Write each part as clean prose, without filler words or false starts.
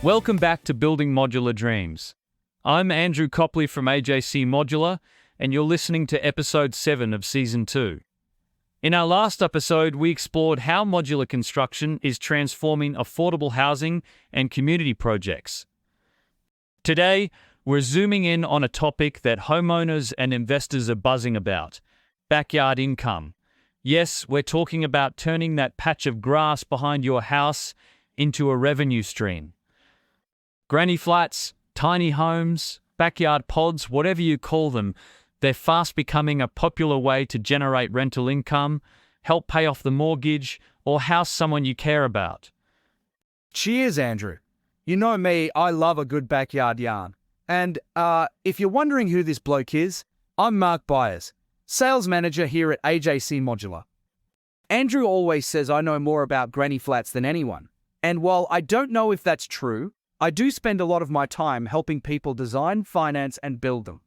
Welcome back to Building Modular Dreams. I'm Andrew Copley from AJC Modular, and you're listening to Episode 7 of Season 2. In our last episode, we explored how modular construction is transforming affordable housing and community projects. Today, we're zooming in on a topic that homeowners and investors are buzzing about: backyard income. Yes, we're talking about turning that patch of grass behind your house into a revenue stream. Granny flats, tiny homes, backyard pods, whatever you call them, they're fast becoming a popular way to generate rental income, help pay off the mortgage, or house someone you care about. Cheers, Andrew. You know me, I love a good backyard yarn. And if you're wondering who this bloke is, I'm Mark Byers, sales manager here at AJC Modular. Andrew always says I know more about granny flats than anyone. And while I don't know if that's true, I do spend a lot of my time helping people design, finance, and build them.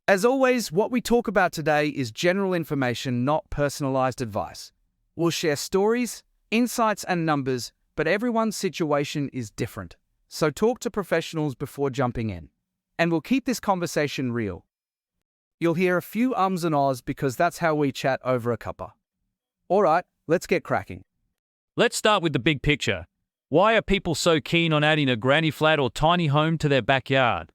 As always, what we talk about today is general information, not personalized advice. We'll share stories, insights, and numbers, but everyone's situation is different. So talk to professionals before jumping in. And we'll keep this conversation real. You'll hear a few ums and ahs because that's how we chat over a cuppa. All right, let's get cracking. Let's start with the big picture. Why are people so keen on adding a granny flat or tiny home to their backyard?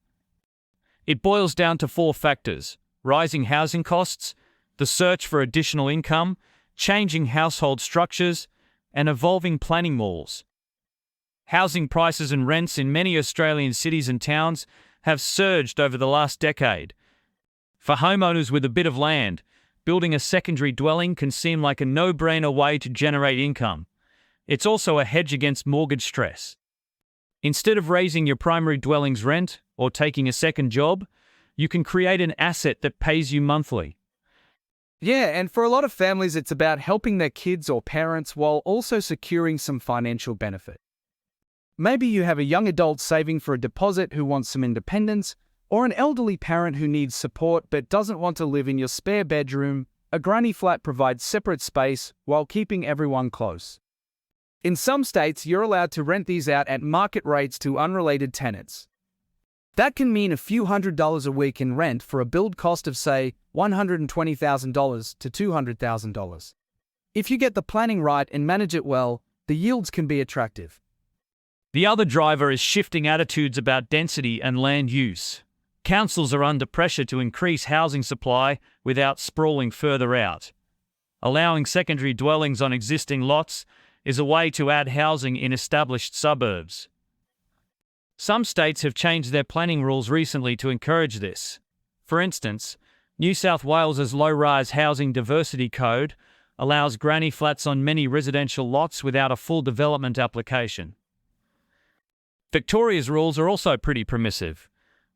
It boils down to 4 factors: rising housing costs, the search for additional income, changing household structures, and evolving planning laws. Housing prices and rents in many Australian cities and towns have surged over the last decade. For homeowners with a bit of land, building a secondary dwelling can seem like a no-brainer way to generate income. It's also a hedge against mortgage stress. Instead of raising your primary dwelling's rent or taking a second job, you can create an asset that pays you monthly. Yeah, and for a lot of families, it's about helping their kids or parents while also securing some financial benefit. Maybe you have a young adult saving for a deposit who wants some independence, or an elderly parent who needs support but doesn't want to live in your spare bedroom. A granny flat provides separate space while keeping everyone close. In some states, you're allowed to rent these out at market rates to unrelated tenants. That can mean a few $100s a week in rent for a build cost of, say, $120,000 to $200,000. If you get the planning right and manage it well, the yields can be attractive. The other driver is shifting attitudes about density and land use. Councils are under pressure to increase housing supply without sprawling further out. Allowing secondary dwellings on existing lots is a way to add housing in established suburbs. Some states have changed their planning rules recently to encourage this. For instance, New South Wales's Low-Rise Housing Diversity Code allows granny flats on many residential lots without a full development application. Victoria's rules are also pretty permissive.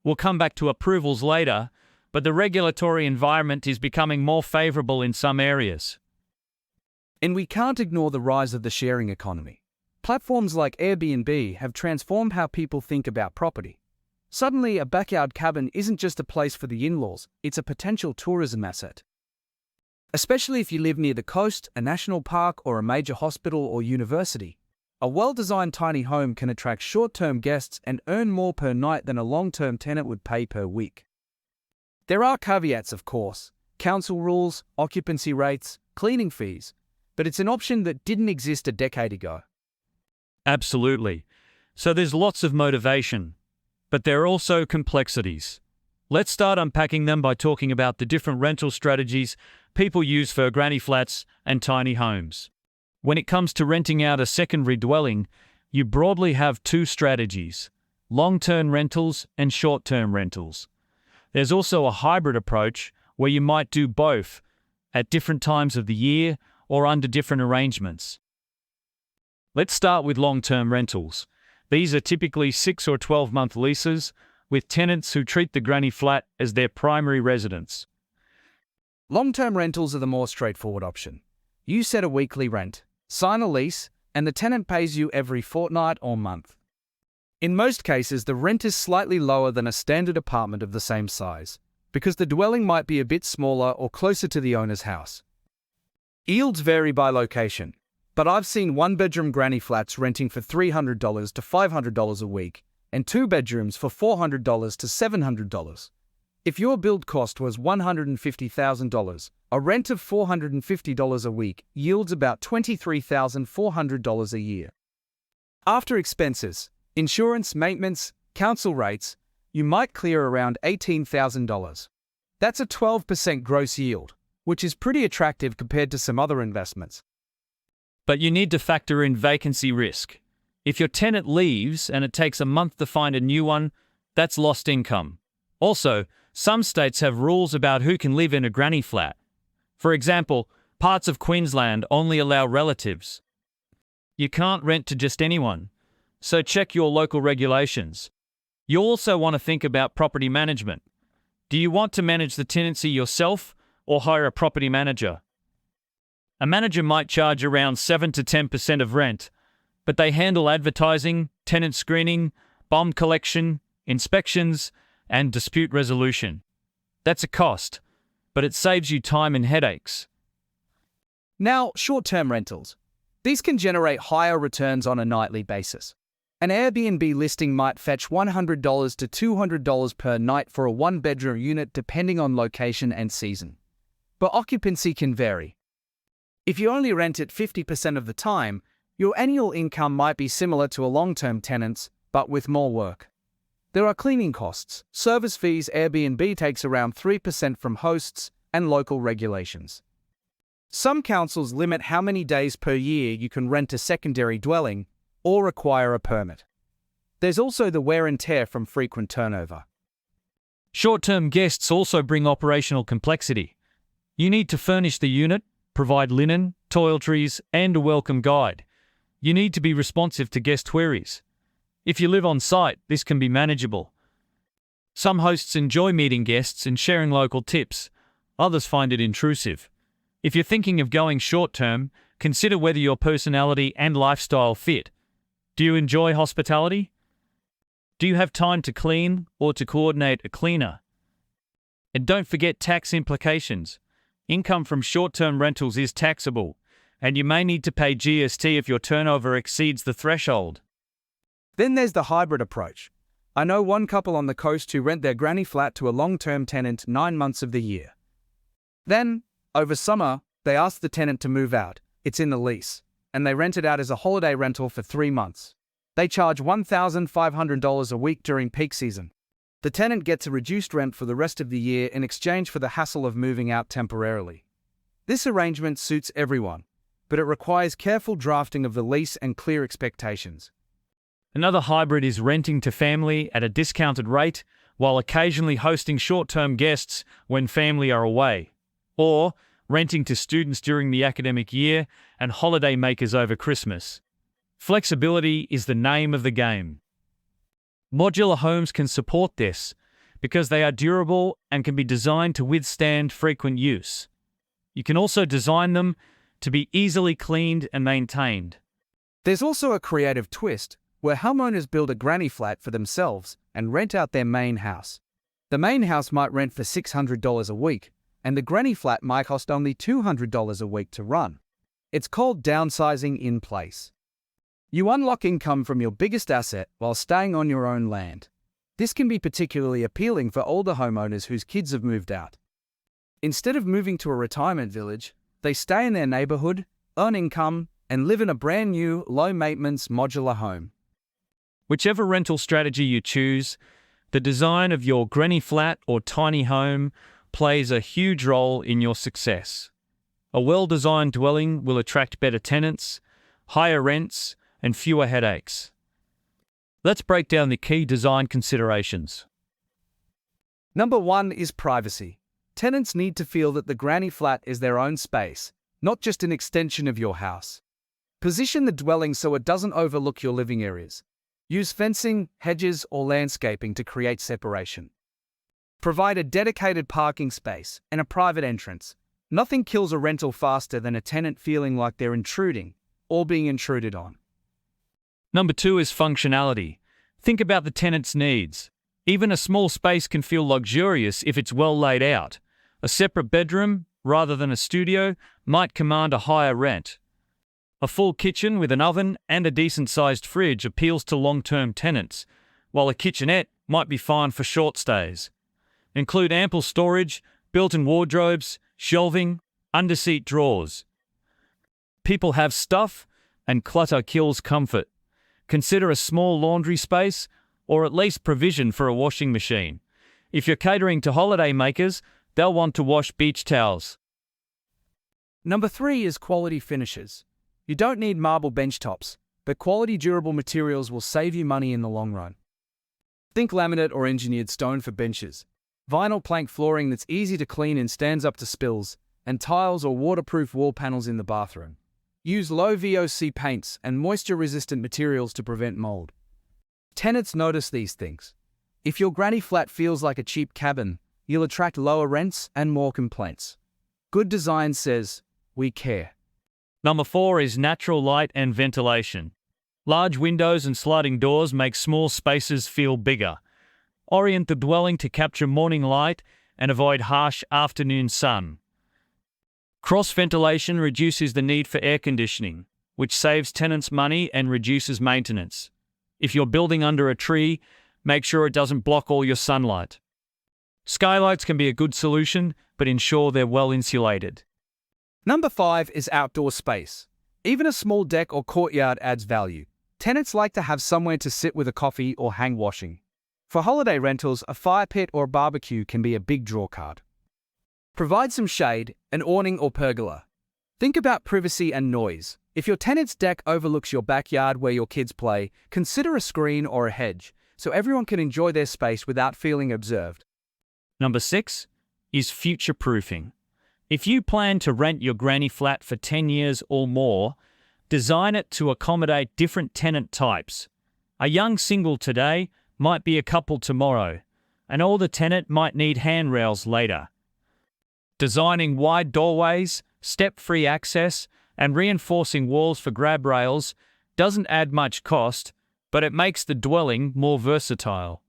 We'll come back to approvals later, but the regulatory environment is becoming more favourable in some areas. And we can't ignore the rise of the sharing economy. Platforms like Airbnb have transformed how people think about property. Suddenly, a backyard cabin isn't just a place for the in-laws, it's a potential tourism asset. Especially if you live near the coast, a national park, or a major hospital or university. A well-designed tiny home can attract short-term guests and earn more per night than a long-term tenant would pay per week. There are caveats, of course: council rules, occupancy rates, cleaning fees. But it's an option that didn't exist a decade ago. Absolutely. So there's lots of motivation, but there are also complexities. Let's start unpacking them by talking about the different rental strategies people use for granny flats and tiny homes. When it comes to renting out a secondary dwelling, you broadly have 2 strategies: long-term rentals and short-term rentals. There's also a hybrid approach where you might do both at different times of the year or under different arrangements. Let's start with long-term rentals. These are typically 6 or 12-month leases with tenants who treat the granny flat as their primary residence. Long-term rentals are the more straightforward option. You set a weekly rent, sign a lease, and the tenant pays you every fortnight or month. In most cases, the rent is slightly lower than a standard apartment of the same size, because the dwelling might be a bit smaller or closer to the owner's house. Yields vary by location. But I've seen one-bedroom granny flats renting for $300 to $500 a week, and two bedrooms for $400 to $700. If your build cost was $150,000, a rent of $450 a week yields about $23,400 a year. After expenses, insurance, maintenance, council rates, you might clear around $18,000. That's a 12% gross yield, which is pretty attractive compared to some other investments. But you need to factor in vacancy risk. If your tenant leaves and it takes a month to find a new one, that's lost income. Also, some states have rules about who can live in a granny flat. For example, parts of Queensland only allow relatives. You can't rent to just anyone, so check your local regulations. You also want to think about property management. Do you want to manage the tenancy yourself or hire a property manager? A manager might charge around 7 to 10% of rent, but they handle advertising, tenant screening, bomb collection, inspections, and dispute resolution. That's a cost, but it saves you time and headaches. Now, short-term rentals. These can generate higher returns on a nightly basis. An Airbnb listing might fetch $100 to $200 per night for a one-bedroom unit depending on location and season. But occupancy can vary. If you only rent it 50% of the time, your annual income might be similar to a long-term tenant's, but with more work. There are cleaning costs, service fees. Airbnb takes around 3% from hosts, and local regulations. Some councils limit how many days per year you can rent a secondary dwelling or require a permit. There's also the wear and tear from frequent turnover. Short-term guests also bring operational complexity. You need to furnish the unit, provide linen, toiletries, and a welcome guide. You need to be responsive to guest queries. If you live on site, this can be manageable. Some hosts enjoy meeting guests and sharing local tips. Others find it intrusive. If you're thinking of going short-term, consider whether your personality and lifestyle fit. Do you enjoy hospitality? Do you have time to clean or to coordinate a cleaner? And don't forget tax implications. Income from short-term rentals is taxable, and you may need to pay GST if your turnover exceeds the threshold. Then there's the hybrid approach. I know one couple on the coast who rent their granny flat to a long-term tenant 9 months of the year. Then, over summer, they ask the tenant to move out. It's in the lease, and they rent it out as a holiday rental for 3 months. They charge $1,500 a week during peak season. The tenant gets a reduced rent for the rest of the year in exchange for the hassle of moving out temporarily. This arrangement suits everyone, but it requires careful drafting of the lease and clear expectations. Another hybrid is renting to family at a discounted rate while occasionally hosting short-term guests when family are away, or renting to students during the academic year and holiday makers over Christmas. Flexibility is the name of the game. Modular homes can support this because they are durable and can be designed to withstand frequent use. You can also design them to be easily cleaned and maintained. There's also a creative twist where homeowners build a granny flat for themselves and rent out their main house. The main house might rent for $600 a week, and the granny flat might cost only $200 a week to run. It's called downsizing in place. You unlock income from your biggest asset while staying on your own land. This can be particularly appealing for older homeowners whose kids have moved out. Instead of moving to a retirement village, they stay in their neighborhood, earn income, and live in a brand new, low-maintenance modular home. Whichever rental strategy you choose, the design of your granny flat or tiny home plays a huge role in your success. A well-designed dwelling will attract better tenants, higher rents, and fewer headaches. Let's break down the key design considerations. Number 1 is privacy. Tenants need to feel that the granny flat is their own space, not just an extension of your house. Position the dwelling so it doesn't overlook your living areas. Use fencing, hedges, or landscaping to create separation. Provide a dedicated parking space and a private entrance. Nothing kills a rental faster than a tenant feeling like they're intruding or being intruded on. Number 2 is functionality. Think about the tenant's needs. Even a small space can feel luxurious if it's well laid out. A separate bedroom, rather than a studio, might command a higher rent. A full kitchen with an oven and a decent-sized fridge appeals to long-term tenants, while a kitchenette might be fine for short stays. Include ample storage, built-in wardrobes, shelving, under-seat drawers. People have stuff, and clutter kills comfort. Consider a small laundry space, or at least provision for a washing machine. If you're catering to holiday makers, they'll want to wash beach towels. Number 3 is quality finishes. You don't need marble bench tops, but quality durable materials will save you money in the long run. Think laminate or engineered stone for benches, vinyl plank flooring that's easy to clean and stands up to spills, and tiles or waterproof wall panels in the bathroom. Use low VOC paints and moisture-resistant materials to prevent mold. Tenants notice these things. If your granny flat feels like a cheap cabin, you'll attract lower rents and more complaints. Good design says, "We care." Number 4 is natural light and ventilation. Large windows and sliding doors make small spaces feel bigger. Orient the dwelling to capture morning light and avoid harsh afternoon sun. Cross ventilation reduces the need for air conditioning, which saves tenants money and reduces maintenance. If you're building under a tree, make sure it doesn't block all your sunlight. Skylights can be a good solution, but ensure they're well insulated. Number 5 is outdoor space. Even a small deck or courtyard adds value. Tenants like to have somewhere to sit with a coffee or hang washing. For holiday rentals, a fire pit or a barbecue can be a big draw card. Provide some shade, an awning or pergola. Think about privacy and noise. If your tenant's deck overlooks your backyard where your kids play, consider a screen or a hedge, so everyone can enjoy their space without feeling observed. Number 6 is future-proofing. If you plan to rent your granny flat for 10 years or more, design it to accommodate different tenant types. A young single today might be a couple tomorrow. An older tenant might need handrails later. Designing wide doorways, step-free access, and reinforcing walls for grab rails doesn't add much cost, but it makes the dwelling more versatile.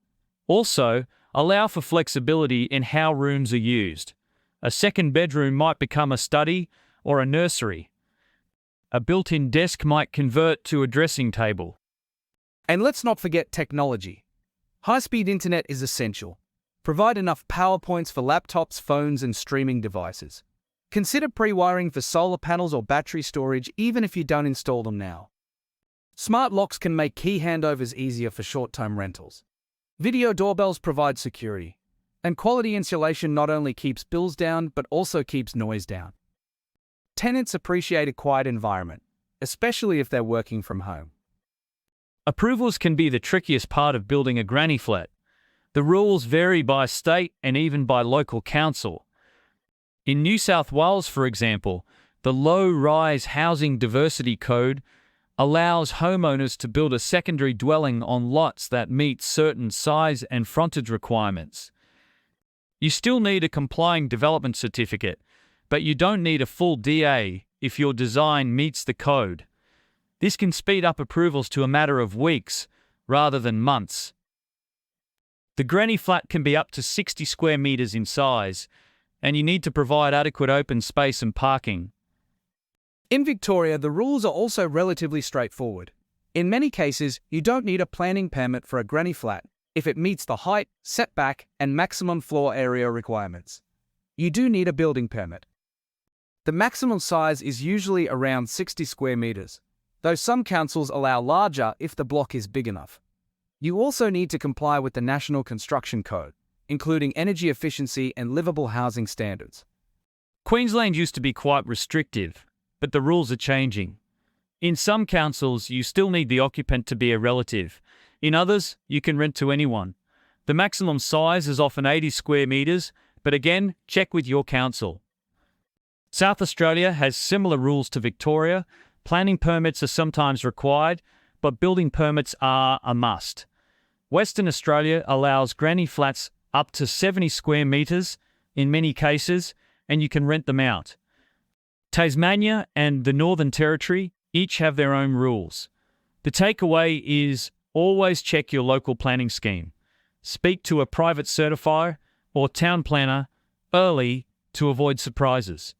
Also, allow for flexibility in how rooms are used. A second bedroom might become a study or a nursery. A built-in desk might convert to a dressing table. And let's not forget technology. High-speed internet is essential. Provide enough power points for laptops, phones, and streaming devices. Consider pre-wiring for solar panels or battery storage even if you don't install them now. Smart locks can make key handovers easier for short-term rentals. Video doorbells provide security. And quality insulation not only keeps bills down, but also keeps noise down. Tenants appreciate a quiet environment, especially if they're working from home. Approvals can be the trickiest part of building a granny flat. The rules vary by state and even by local council. In New South Wales, for example, the Low-Rise Housing Diversity Code allows homeowners to build a secondary dwelling on lots that meet certain size and frontage requirements. You still need a complying development certificate, but you don't need a full DA if your design meets the code. This can speed up approvals to a matter of weeks rather than months. The granny flat can be up to 60 square meters in size, and you need to provide adequate open space and parking. In Victoria, the rules are also relatively straightforward. In many cases, you don't need a planning permit for a granny flat if it meets the height, setback, and maximum floor area requirements. You do need a building permit. The maximum size is usually around 60 square meters, though some councils allow larger if the block is big enough. You also need to comply with the National Construction Code, including energy efficiency and livable housing standards. Queensland used to be quite restrictive, but the rules are changing. In some councils, you still need the occupant to be a relative. In others, you can rent to anyone. The maximum size is often 80 square meters, but again, check with your council. South Australia has similar rules to Victoria. Planning permits are sometimes required, but building permits are a must. Western Australia allows granny flats up to 70 square meters in many cases, and you can rent them out. Tasmania and the Northern Territory each have their own rules. The takeaway is always check your local planning scheme. Speak to a private certifier or town planner early to avoid surprises.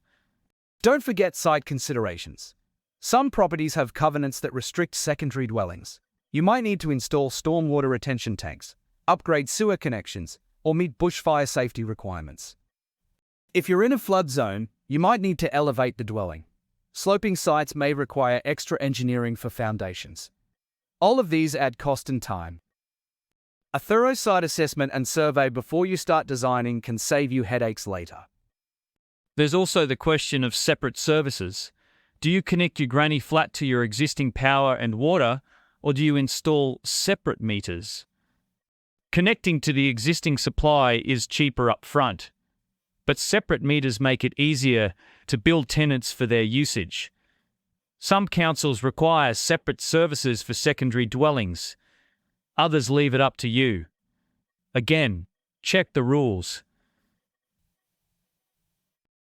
Don't forget site considerations. Some properties have covenants that restrict secondary dwellings. You might need to install stormwater retention tanks, upgrade sewer connections, or meet bushfire safety requirements. If you're in a flood zone, you might need to elevate the dwelling. Sloping sites may require extra engineering for foundations. All of these add cost and time. A thorough site assessment and survey before you start designing can save you headaches later. There's also the question of separate services. Do you connect your granny flat to your existing power and water, or do you install separate meters? Connecting to the existing supply is cheaper up front, but separate meters make it easier to bill tenants for their usage. Some councils require separate services for secondary dwellings. Others leave it up to you. Again, check the rules.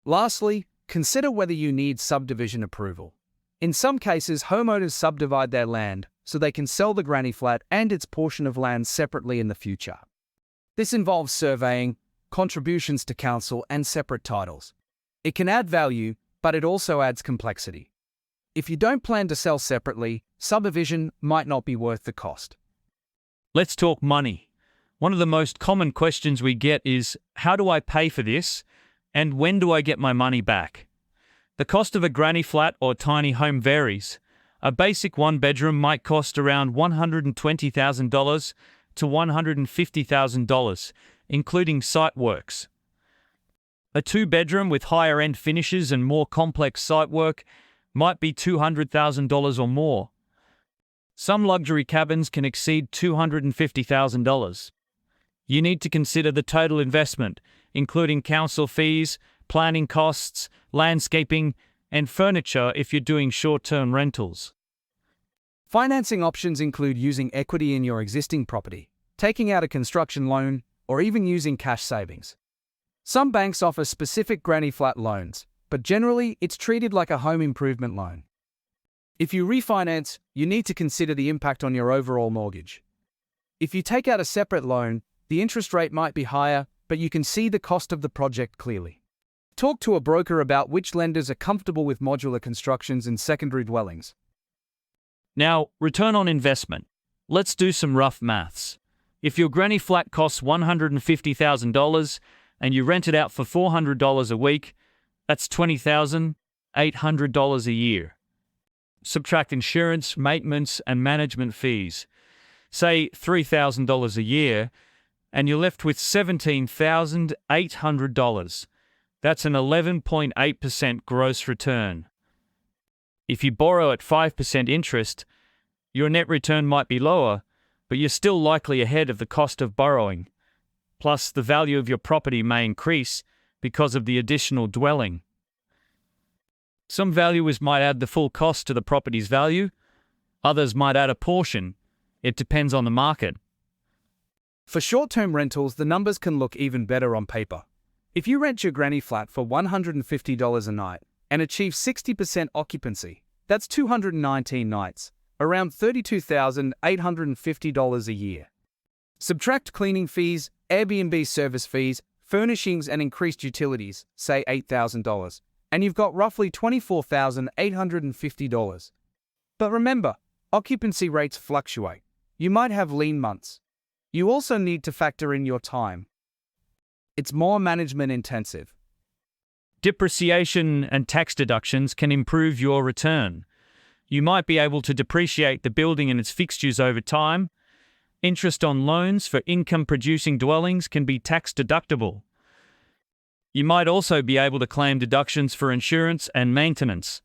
Lastly, consider whether you need subdivision approval. In some cases, homeowners subdivide their land so they can sell the granny flat and its portion of land separately in the future. This involves surveying, contributions to council, and separate titles. It can add value, but it also adds complexity. If you don't plan to sell separately, subdivision might not be worth the cost. Let's talk money. One of the most common questions we get is, how do I pay for this? And when do I get my money back? The cost of a granny flat or tiny home varies. A basic one-bedroom might cost around $120,000 to $150,000, including site works. A two-bedroom with higher-end finishes and more complex site work might be $200,000 or more. Some luxury cabins can exceed $250,000. You need to consider the total investment, including council fees, planning costs, landscaping, and furniture if you're doing short-term rentals. Financing options include using equity in your existing property, taking out a construction loan, or even using cash savings. Some banks offer specific granny flat loans, but generally it's treated like a home improvement loan. If you refinance, you need to consider the impact on your overall mortgage. If you take out a separate loan, the interest rate might be higher, but you can see the cost of the project clearly. Talk to a broker about which lenders are comfortable with modular constructions in secondary dwellings. Now, return on investment. Let's do some rough maths. If your granny flat costs $150,000 and you rent it out for $400 a week, that's $20,800 a year. Subtract insurance, maintenance, and management fees. Say $3,000 a year, and you're left with $17,800. That's an 11.8% gross return. If you borrow at 5% interest, your net return might be lower, but you're still likely ahead of the cost of borrowing. Plus, the value of your property may increase because of the additional dwelling. Some valuers might add the full cost to the property's value. Others might add a portion. It depends on the market. For short-term rentals, the numbers can look even better on paper. If you rent your granny flat for $150 a night and achieve 60% occupancy, that's 219 nights, around $32,850 a year. Subtract cleaning fees, Airbnb service fees, furnishings, and increased utilities, say $8,000, and you've got roughly $24,850. But remember, occupancy rates fluctuate. You might have lean months. You also need to factor in your time. It's more management intensive. Depreciation and tax deductions can improve your return. You might be able to depreciate the building and its fixtures over time. Interest on loans for income-producing dwellings can be tax deductible. You might also be able to claim deductions for insurance and maintenance.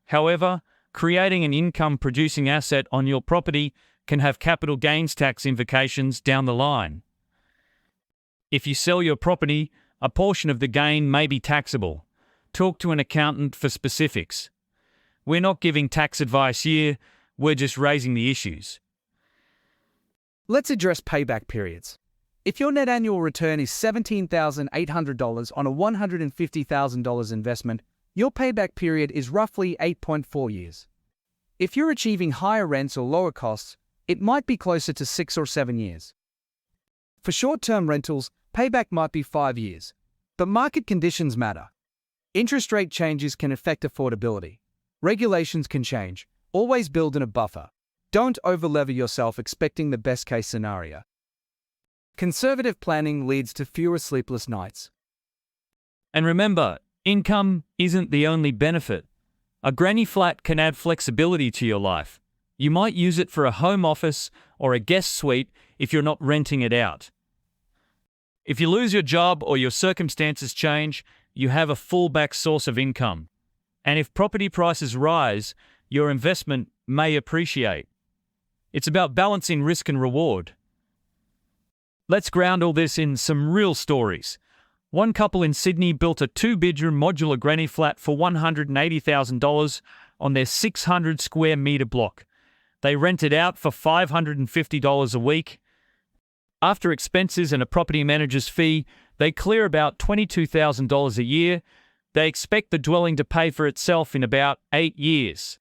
However, creating an income-producing asset on your property can have capital gains tax implications down the line. If you sell your property, a portion of the gain may be taxable. Talk to an accountant for specifics. We're not giving tax advice here, we're just raising the issues. Let's address payback periods. If your net annual return is $17,800 on a $150,000 investment, your payback period is roughly 8.4 years. If you're achieving higher rents or lower costs, it might be closer to 6 or 7 years. For short-term rentals, payback might be 5 years, but market conditions matter. Interest rate changes can affect affordability. Regulations can change. Always build in a buffer. Don't overlever yourself expecting the best-case scenario. Conservative planning leads to fewer sleepless nights. And remember, income isn't the only benefit. A granny flat can add flexibility to your life. You might use it for a home office or a guest suite if you're not renting it out. If you lose your job or your circumstances change, you have a fallback source of income. And if property prices rise, your investment may appreciate. It's about balancing risk and reward. Let's ground all this in some real stories. One couple in Sydney built a 2-bedroom modular granny flat for $180,000 on their 600 square metre block. They rent it out for $550 a week. After expenses and a property manager's fee, they clear about $22,000 a year. They expect the dwelling to pay for itself in about 8 years.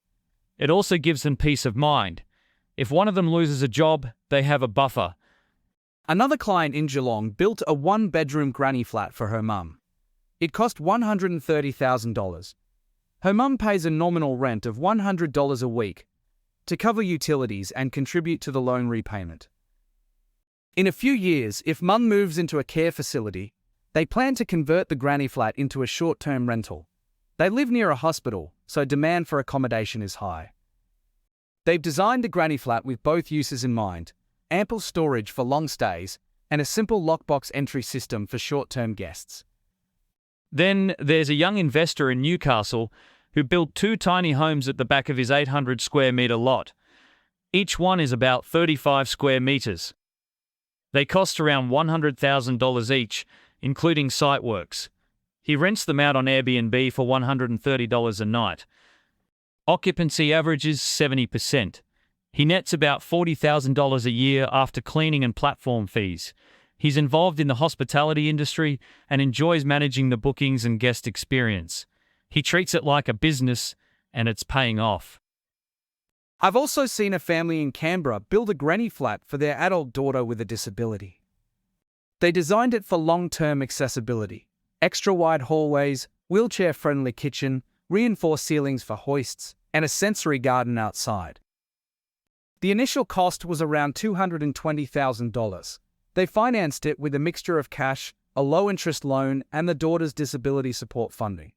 It also gives them peace of mind. If one of them loses a job, they have a buffer. Another client in Geelong built a 1-bedroom granny flat for her mum. It cost $130,000. Her mum pays a nominal rent of $100 a week to cover utilities and contribute to the loan repayment. In a few years, if mum moves into a care facility, they plan to convert the granny flat into a short-term rental. They live near a hospital, so demand for accommodation is high. They've designed a granny flat with both uses in mind: ample storage for long stays and a simple lockbox entry system for short-term guests. Then there's a young investor in Newcastle who built 2 tiny homes at the back of his 800 square metre lot. Each one is about 35 square metres. They cost around $100,000 each, including site works. He rents them out on Airbnb for $130 a night. Occupancy averages 70%. He nets about $40,000 a year after cleaning and platform fees. He's involved in the hospitality industry and enjoys managing the bookings and guest experience. He treats it like a business, and it's paying off. I've also seen a family in Canberra build a granny flat for their adult daughter with a disability. They designed it for long-term accessibility: extra wide hallways, wheelchair-friendly kitchen, reinforced ceilings for hoists, and a sensory garden outside. The initial cost was around $220,000. They financed it with a mixture of cash, a low-interest loan, and the daughter's disability support funding.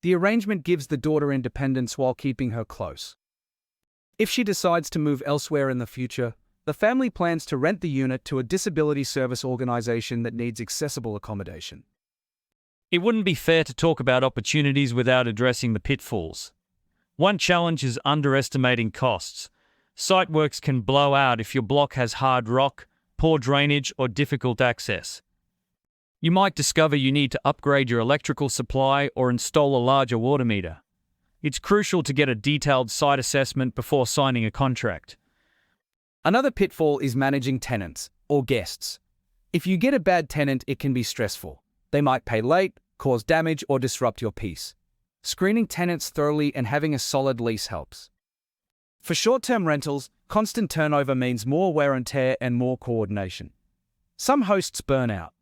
The arrangement gives the daughter independence while keeping her close. If she decides to move elsewhere in the future, the family plans to rent the unit to a disability service organisation that needs accessible accommodation. It wouldn't be fair to talk about opportunities without addressing the pitfalls. One challenge is underestimating costs. Site works can blow out if your block has hard rock, poor drainage, or difficult access. You might discover you need to upgrade your electrical supply or install a larger water meter. It's crucial to get a detailed site assessment before signing a contract. Another pitfall is managing tenants, or guests. If you get a bad tenant, it can be stressful. They might pay late, cause damage, or disrupt your peace. Screening tenants thoroughly and having a solid lease helps. For short-term rentals, constant turnover means more wear and tear and more coordination. Some hosts burn out.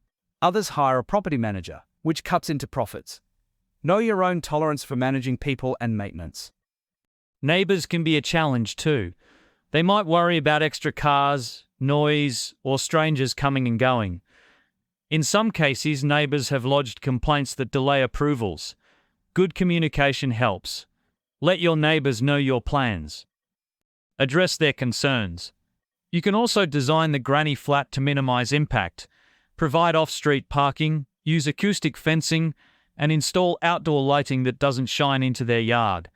Others hire a property manager, which cuts into profits. Know your own tolerance for managing people and maintenance. Neighbours can be a challenge too. They might worry about extra cars, noise, or strangers coming and going. In some cases, neighbours have lodged complaints that delay approvals. Good communication helps. Let your neighbours know your plans. Address their concerns. You can also design the granny flat to minimise impact, provide off-street parking, use acoustic fencing, and install outdoor lighting that doesn't shine into their yard.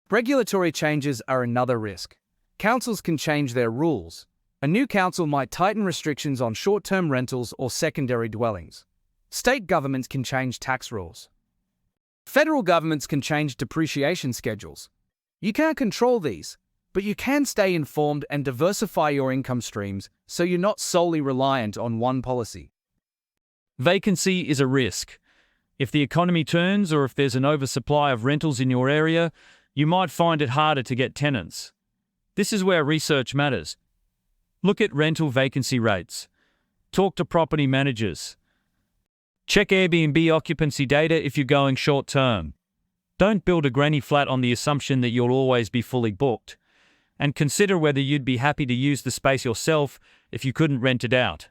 Regulatory changes are another risk. Councils can change their rules. A new council might tighten restrictions on short-term rentals or secondary dwellings. State governments can change tax rules. Federal governments can change depreciation schedules. You can't control these, but you can stay informed and diversify your income streams so you're not solely reliant on one policy. Vacancy is a risk. If the economy turns or if there's an oversupply of rentals in your area, you might find it harder to get tenants. This is where research matters. Look at rental vacancy rates. Talk to property managers. Check Airbnb occupancy data if you're going short term. Don't build a granny flat on the assumption that you'll always be fully booked, and consider whether you'd be happy to use the space yourself if you couldn't rent it out.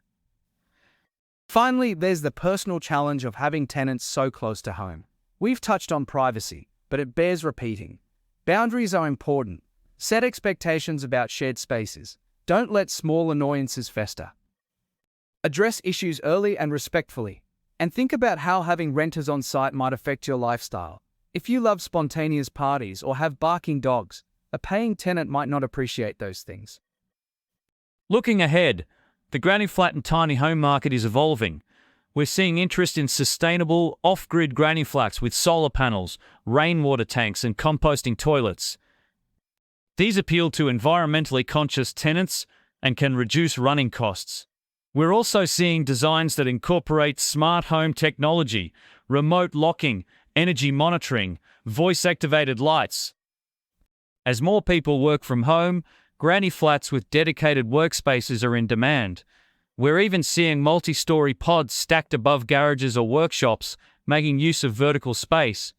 Finally, there's the personal challenge of having tenants so close to home. We've touched on privacy, but it bears repeating. Boundaries are important. Set expectations about shared spaces. Don't let small annoyances fester. Address issues early and respectfully. And think about how having renters on site might affect your lifestyle. If you love spontaneous parties or have barking dogs, a paying tenant might not appreciate those things. Looking ahead, the granny flat and tiny home market is evolving. We're seeing interest in sustainable, off-grid granny flats with solar panels, rainwater tanks, and composting toilets. These appeal to environmentally conscious tenants and can reduce running costs. We're also seeing designs that incorporate smart home technology, remote locking, energy monitoring, voice-activated lights. As more people work from home, granny flats with dedicated workspaces are in demand. We're even seeing multi-story pods stacked above garages or workshops, making use of vertical space.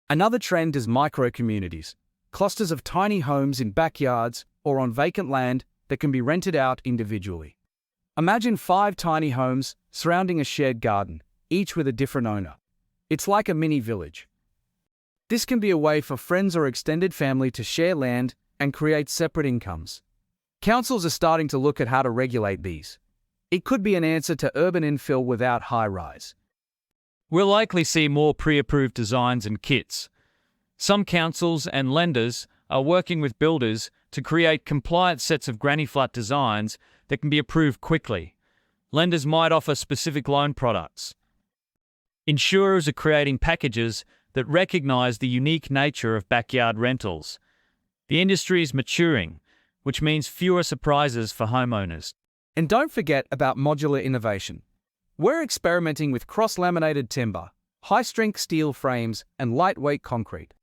Another trend is micro-communities, clusters of tiny homes in backyards or on vacant land that can be rented out individually. Imagine 5 tiny homes surrounding a shared garden, each with a different owner. It's like a mini village. This can be a way for friends or extended family to share land and create separate incomes. Councils are starting to look at how to regulate these. It could be an answer to urban infill without high-rise. We'll likely see more pre-approved designs and kits. Some councils and lenders are working with builders to create compliant sets of granny flat designs that can be approved quickly. Lenders might offer specific loan products. Insurers are creating packages that recognize the unique nature of backyard rentals. The industry is maturing, which means fewer surprises for homeowners. And don't forget about modular innovation. We're experimenting with cross-laminated timber, high-strength steel frames, and lightweight concrete.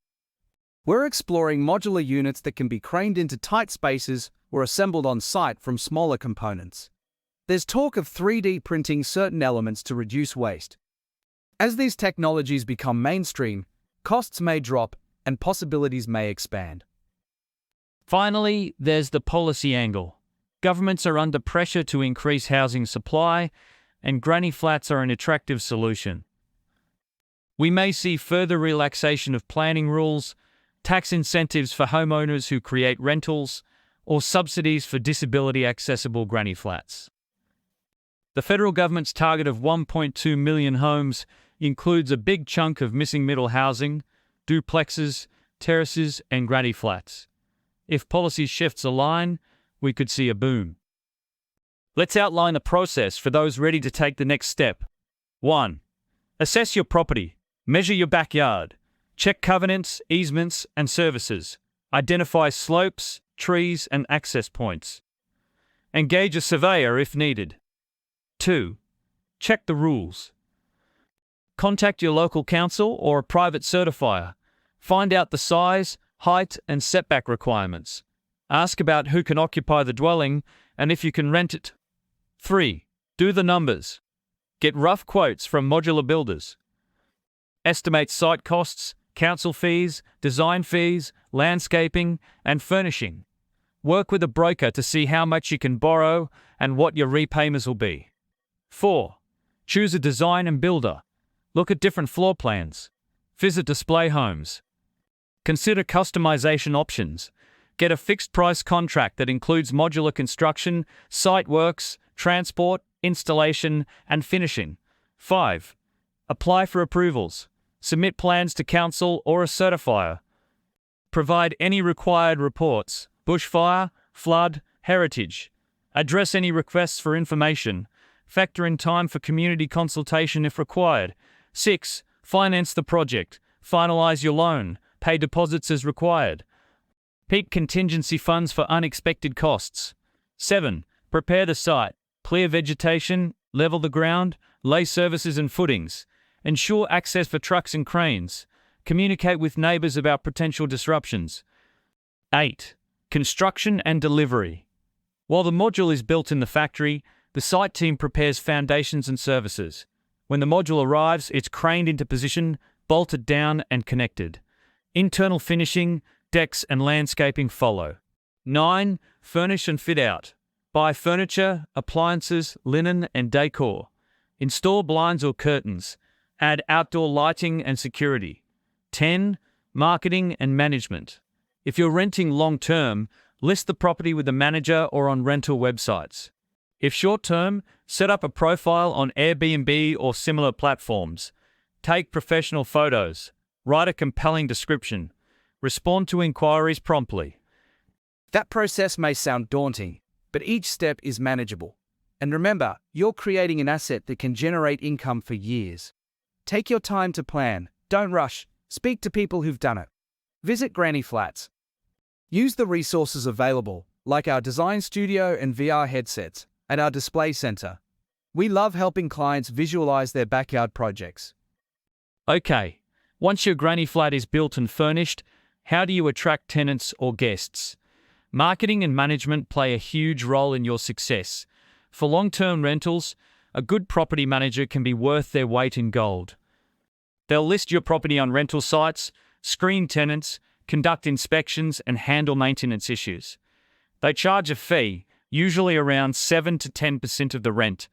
We're exploring modular units that can be craned into tight spaces or assembled on site from smaller components. There's talk of 3D printing certain elements to reduce waste. As these technologies become mainstream, costs may drop and possibilities may expand. Finally, there's the policy angle. Governments are under pressure to increase housing supply, and granny flats are an attractive solution. We may see further relaxation of planning rules, tax incentives for homeowners who create rentals, or subsidies for disability-accessible granny flats. The federal government's target of 1.2 million homes includes a big chunk of missing middle housing, duplexes, terraces, and granny flats. If policy shifts align, we could see a boom. Let's outline the process for those ready to take the next step. 1. Assess your property. Measure your backyard. Check covenants, easements, and services. Identify slopes, trees, and access points. Engage a surveyor if needed. 2. Check the rules. Contact your local council or a private certifier. Find out the size, height, and setback requirements. Ask about who can occupy the dwelling and if you can rent it. 3. Do the numbers. Get rough quotes from modular builders. Estimate site costs, council fees, design fees, landscaping, and furnishing. Work with a broker to see how much you can borrow and what your repayments will be. 4. Choose a design and builder. Look at different floor plans. Visit display homes. Consider customization options. Get a fixed price contract that includes modular construction, site works, transport, installation, and finishing. 5. Apply for approvals. Submit plans to council or a certifier. Provide any required reports: bushfire, flood, heritage. Address any requests for information. Factor in time for community consultation if required. 6. Finance the project. Finalize your loan. Pay deposits as required. Peak contingency funds for unexpected costs. 7. Prepare the site. Clear vegetation, level the ground, lay services and footings. Ensure access for trucks and cranes. Communicate with neighbors about potential disruptions. 8. Construction and delivery. While the module is built in the factory, the site team prepares foundations and services. When the module arrives, it's craned into position, bolted down and connected. Internal finishing, decks and landscaping follow. 9. Furnish and fit out. Buy furniture, appliances, linen and decor. Install blinds or curtains. Add outdoor lighting and security. 10. Marketing and management. If you're renting long-term, list the property with a manager or on rental websites. If short-term, set up a profile on Airbnb or similar platforms. Take professional photos. Write a compelling description. Respond to inquiries promptly. That process may sound daunting, but each step is manageable. And remember, you're creating an asset that can generate income for years. Take your time to plan. Don't rush. Speak to people who've done it. Visit Granny Flats. Use the resources available, like our design studio and VR headsets, at our display center. We love helping clients visualize their backyard projects. Okay, once your granny flat is built and furnished, how do you attract tenants or guests? Marketing and management play a huge role in your success. For long-term rentals, a good property manager can be worth their weight in gold. They'll list your property on rental sites, screen tenants, conduct inspections, and handle maintenance issues. They charge a fee, usually around 7 to 10% of the rent,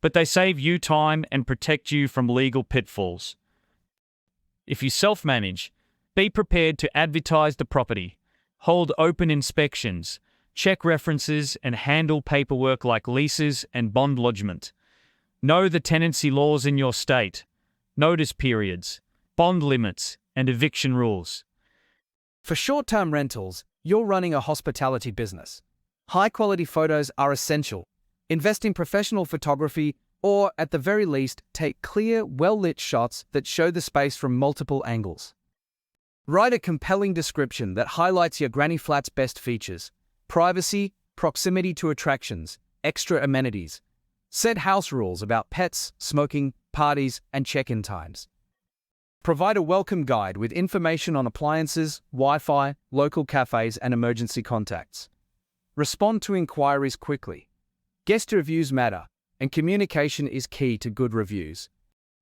but they save you time and protect you from legal pitfalls. If you self-manage, be prepared to advertise the property, hold open inspections, check references, and handle paperwork like leases and bond lodgement. Know the tenancy laws in your state, notice periods, bond limits, and eviction rules. For short-term rentals, you're running a hospitality business. High-quality photos are essential. Invest in professional photography, or at the very least, take clear, well-lit shots that show the space from multiple angles. Write a compelling description that highlights your granny flat's best features: privacy, proximity to attractions, extra amenities. Set house rules about pets, smoking, parties, and check-in times. Provide a welcome guide with information on appliances, Wi-Fi, local cafes, and emergency contacts. Respond to inquiries quickly. Guest reviews matter, and communication is key to good reviews.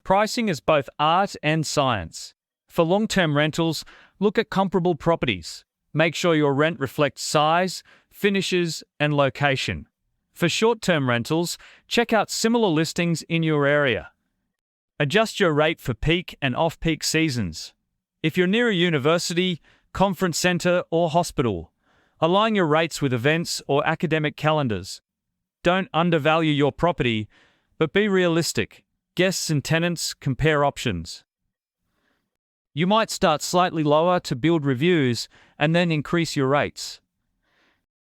Pricing is both art and science. For long-term rentals, look at comparable properties. Make sure your rent reflects size, finishes, and location. For short-term rentals, check out similar listings in your area. Adjust your rate for peak and off-peak seasons. If you're near a university, conference center, or hospital, align your rates with events or academic calendars. Don't undervalue your property, but be realistic. Guests and tenants compare options. You might start slightly lower to build reviews and then increase your rates.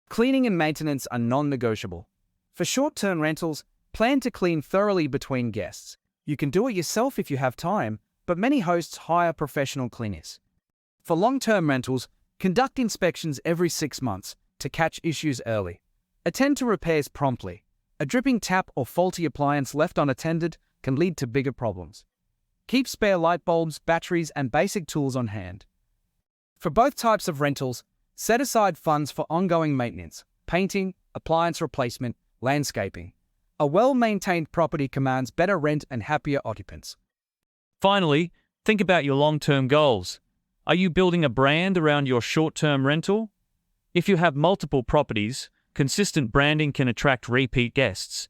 Cleaning and maintenance are non-negotiable. For short-term rentals, plan to clean thoroughly between guests. You can do it yourself if you have time, but many hosts hire professional cleaners. For long-term rentals, conduct inspections every 6 months to catch issues early. Attend to repairs promptly. A dripping tap or faulty appliance left unattended can lead to bigger problems. Keep spare light bulbs, batteries, and basic tools on hand. For both types of rentals, set aside funds for ongoing maintenance, painting, appliance replacement, landscaping. A well-maintained property commands better rent and happier occupants. Finally, think about your long-term goals. Are you building a brand around your short-term rental? If you have multiple properties, consistent branding can attract repeat guests.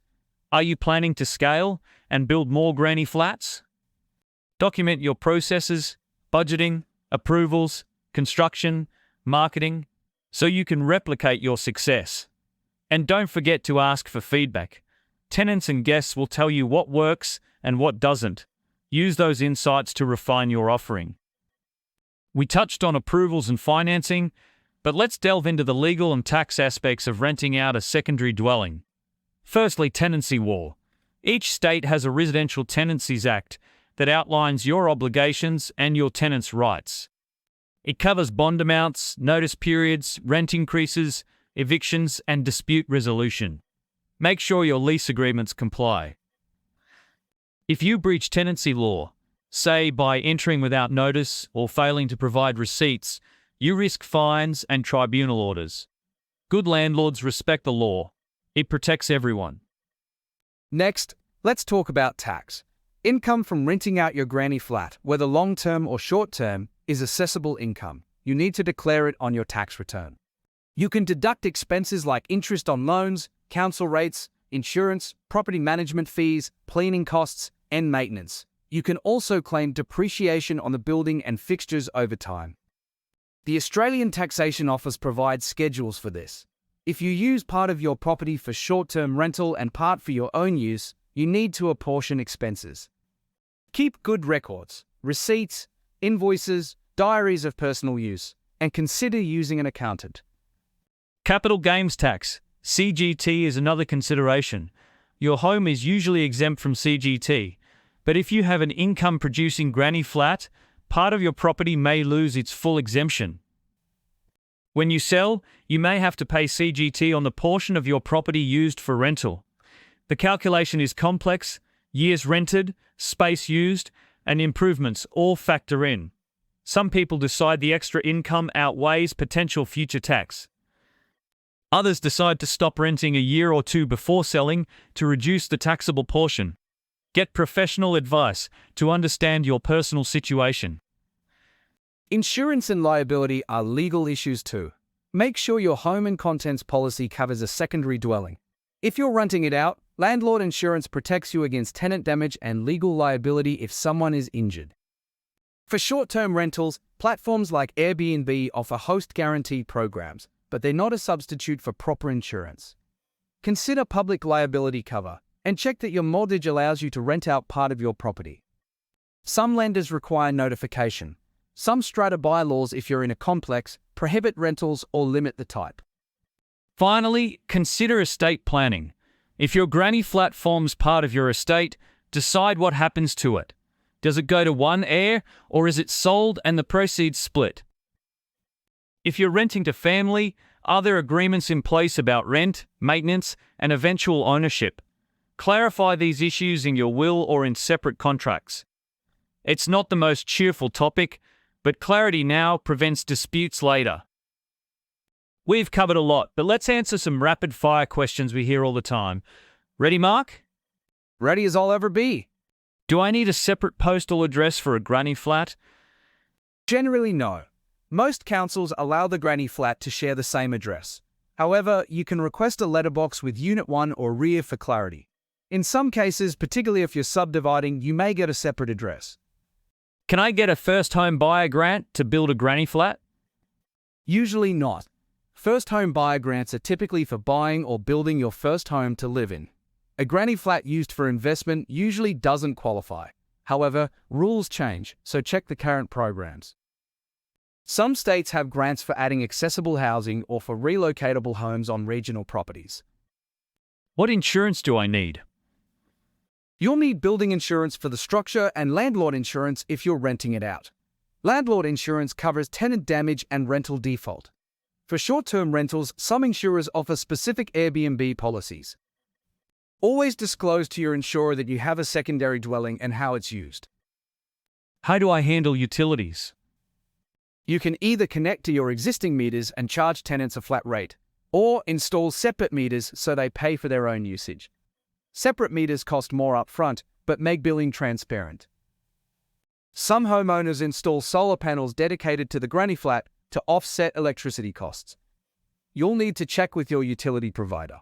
Are you planning to scale and build more granny flats? Document your processes, budgeting, approvals, construction, marketing, so you can replicate your success. And don't forget to ask for feedback. Tenants and guests will tell you what works and what doesn't. Use those insights to refine your offering. We touched on approvals and financing, but let's delve into the legal and tax aspects of renting out a secondary dwelling. Firstly, tenancy law. Each state has a Residential Tenancies Act that outlines your obligations and your tenants' rights. It covers bond amounts, notice periods, rent increases, evictions, and dispute resolution. Make sure your lease agreements comply. If you breach tenancy law, say by entering without notice or failing to provide receipts, you risk fines and tribunal orders. Good landlords respect the law. It protects everyone. Next, let's talk about tax. Income from renting out your granny flat, whether long-term or short-term, is assessable income. You need to declare it on your tax return. You can deduct expenses like interest on loans, council rates, insurance, property management fees, cleaning costs, and maintenance. You can also claim depreciation on the building and fixtures over time. The Australian Taxation Office provides schedules for this. If you use part of your property for short-term rental and part for your own use, you need to apportion expenses. Keep good records, receipts, invoices, diaries of personal use, and consider using an accountant. Capital gains tax, CGT, is another consideration. Your home is usually exempt from CGT, but if you have an income-producing granny flat, part of your property may lose its full exemption. When you sell, you may have to pay CGT on the portion of your property used for rental. The calculation is complex. Years rented, space used, and improvements all factor in. Some people decide the extra income outweighs potential future tax. Others decide to stop renting a year or two before selling to reduce the taxable portion. Get professional advice to understand your personal situation. Insurance and liability are legal issues too. Make sure your home and contents policy covers a secondary dwelling. If you're renting it out, landlord insurance protects you against tenant damage and legal liability if someone is injured. For short-term rentals, platforms like Airbnb offer host guarantee programs, but they're not a substitute for proper insurance. Consider public liability cover and check that your mortgage allows you to rent out part of your property. Some lenders require notification. Some strata bylaws, if you're in a complex, prohibit rentals or limit the type. Finally, consider estate planning. If your granny flat forms part of your estate, decide what happens to it. Does it go to one heir, or is it sold and the proceeds split? If you're renting to family, are there agreements in place about rent, maintenance, and eventual ownership? Clarify these issues in your will or in separate contracts. It's not the most cheerful topic, but clarity now prevents disputes later. We've covered a lot, but let's answer some rapid-fire questions we hear all the time. Ready, Mark? Ready as I'll ever be. Do I need a separate postal address for a granny flat? Generally, no. Most councils allow the granny flat to share the same address. However, you can request a letterbox with Unit 1 or rear for clarity. In some cases, particularly if you're subdividing, you may get a separate address. Can I get a first home buyer grant to build a granny flat? Usually not. First home buyer grants are typically for buying or building your first home to live in. A granny flat used for investment usually doesn't qualify. However, rules change, so check the current programs. Some states have grants for adding accessible housing or for relocatable homes on regional properties. What insurance do I need? You'll need building insurance for the structure and landlord insurance if you're renting it out. Landlord insurance covers tenant damage and rental default. For short-term rentals, some insurers offer specific Airbnb policies. Always disclose to your insurer that you have a secondary dwelling and how it's used. How do I handle utilities? You can either connect to your existing meters and charge tenants a flat rate, or install separate meters so they pay for their own usage. Separate meters cost more upfront, but make billing transparent. Some homeowners install solar panels dedicated to the granny flat to offset electricity costs. You'll need to check with your utility provider.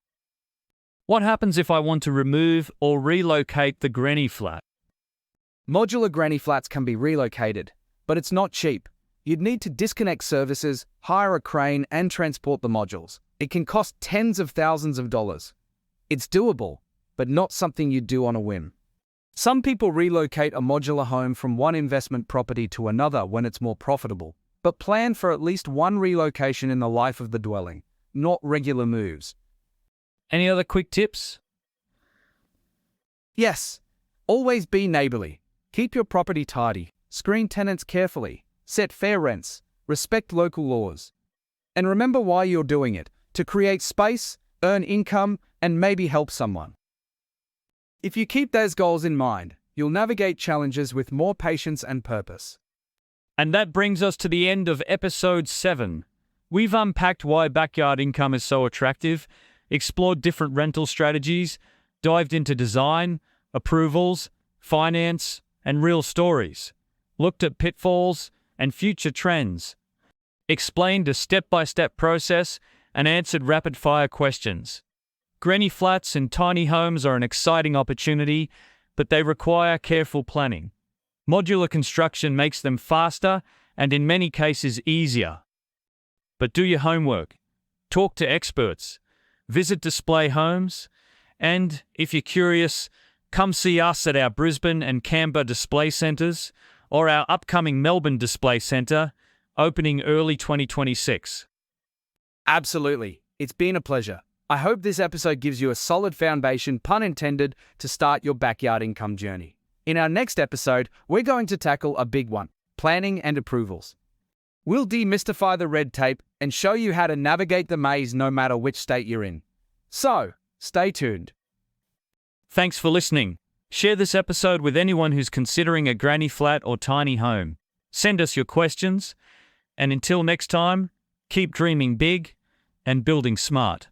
What happens if I want to remove or relocate the granny flat? Modular granny flats can be relocated, but it's not cheap. You'd need to disconnect services, hire a crane, and transport the modules. It can cost tens of thousands of dollars. It's doable, but not something you'd do on a whim. Some people relocate a modular home from one investment property to another when it's more profitable, but plan for at least one relocation in the life of the dwelling, not regular moves. Any other quick tips? Yes. Always be neighborly. Keep your property tidy. Screen tenants carefully. Set fair rents. Respect local laws. And remember why you're doing it: to create space, earn income, and maybe help someone. If you keep those goals in mind, you'll navigate challenges with more patience and purpose. And that brings us to the end of episode 7. We've unpacked why backyard income is so attractive, explored different rental strategies, dived into design, approvals, finance, and real stories. Looked at pitfalls and future trends. Explained a step-by-step process and answered rapid-fire questions. Granny flats and tiny homes are an exciting opportunity, but they require careful planning. Modular construction makes them faster and in many cases easier. But do your homework. Talk to experts. Visit display homes. And, if you're curious, come see us at our Brisbane and Canberra display centres or our upcoming Melbourne display centre, opening early 2026. Absolutely. It's been a pleasure. I hope this episode gives you a solid foundation, pun intended, to start your backyard income journey. In our next episode, we're going to tackle a big one: planning and approvals. We'll demystify the red tape and show you how to navigate the maze no matter which state you're in. So, stay tuned. Thanks for listening. Share this episode with anyone who's considering a granny flat or tiny home. Send us your questions, and until next time, keep dreaming big and building smart.